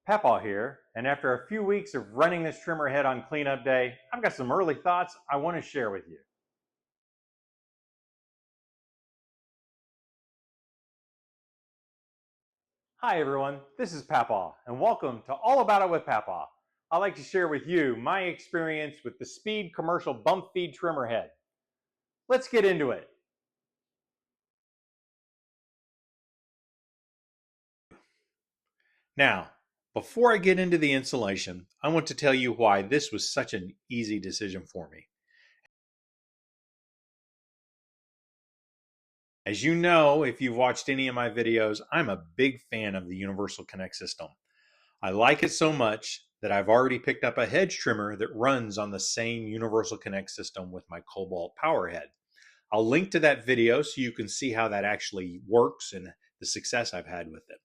Pappaw here, and after a few weeks of running this trimmer head on cleanup day, I've got some early thoughts I want to share with you. Hi everyone, this is Pappaw, and welcome to All About It with Pappaw. I'd like to share with you my experience with the Speed Commercial Bump Feed Trimmer Head. Let's get into it. Now, before I get into the installation, I want to tell you why this was such an easy decision for me. As you know, if you've watched any of my videos, I'm a big fan of the Universal Connect system. I like it so much that I've already picked up a hedge trimmer that runs on the same Universal Connect system with my Cobalt power head. I'll link to that video so you can see how that actually works and the success I've had with it.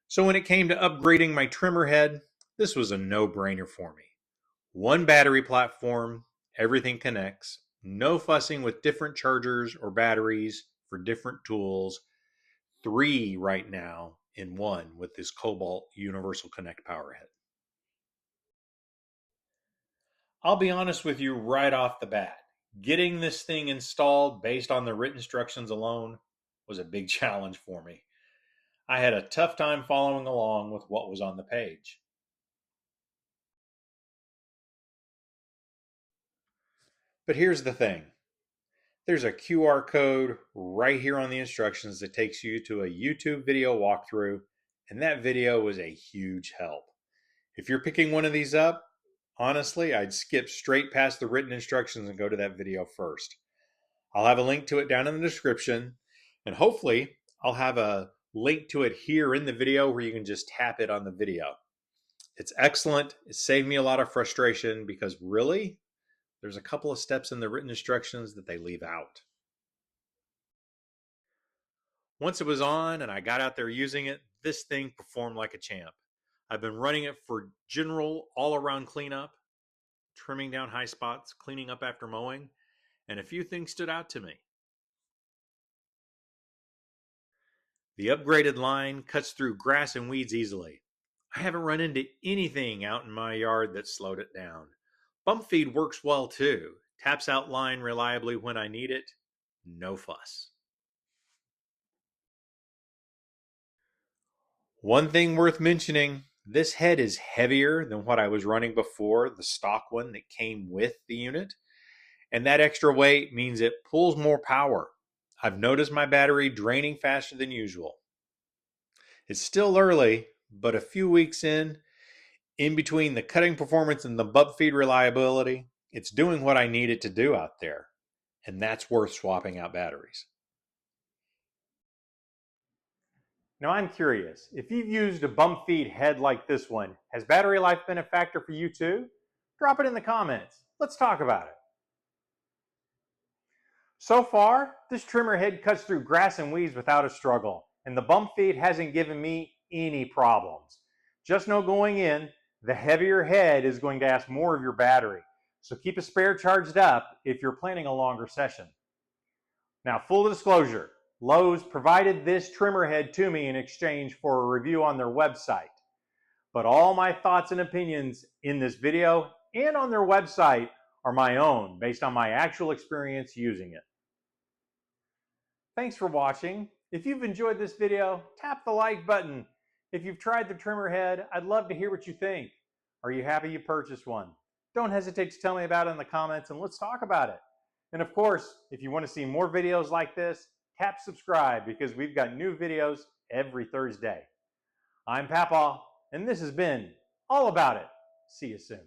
So when it came to upgrading my trimmer head, this was a no-brainer for me. One battery platform, everything connects, no fussing with different chargers or batteries for different tools. 3 right now in one with this Cobalt Universal Connect power head. I'll be honest with you right off the bat. Getting this thing installed based on the written instructions alone was a big challenge for me. I had a tough time following along with what was on the page. But here's the thing. There's a QR code right here on the instructions that takes you to a YouTube video walkthrough, and that video was a huge help. If you're picking one of these up, honestly, I'd skip straight past the written instructions and go to that video first. I'll have a link to it down in the description, and hopefully I'll have a link to it here in the video where you can just tap it on the video. It's excellent. It saved me a lot of frustration because really, there's a couple of steps in the written instructions that they leave out. Once it was on and I got out there using it, this thing performed like a champ. I've been running it for general all-around cleanup, trimming down high spots, cleaning up after mowing, and a few things stood out to me. The upgraded line cuts through grass and weeds easily. I haven't run into anything out in my yard that slowed it down. Bump feed works well too. Taps out line reliably when I need it. No fuss. One thing worth mentioning, this head is heavier than what I was running before, the stock one that came with the unit. And that extra weight means it pulls more power. I've noticed my battery draining faster than usual. It's still early, but a few weeks in between the cutting performance and the bump feed reliability, it's doing what I need it to do out there. And that's worth swapping out batteries. Now I'm curious, if you've used a bump feed head like this one, has battery life been a factor for you too? Drop it in the comments. Let's talk about it. So far, this trimmer head cuts through grass and weeds without a struggle, and the bump feed hasn't given me any problems. Just know going in, the heavier head is going to ask more of your battery, so keep a spare charged up if you're planning a longer session. Now, full disclosure, Lowe's provided this trimmer head to me in exchange for a review on their website. But all my thoughts and opinions in this video and on their website are my own, based on my actual experience using it. Thanks for watching. If you've enjoyed this video, tap the like button. If you've tried the trimmer head, I'd love to hear what you think. Are you happy you purchased one? Don't hesitate to tell me about it in the comments and let's talk about it. And of course, if you want to see more videos like this, tap subscribe because we've got new videos every Thursday. I'm Pappaw, and this has been All About It. See you soon.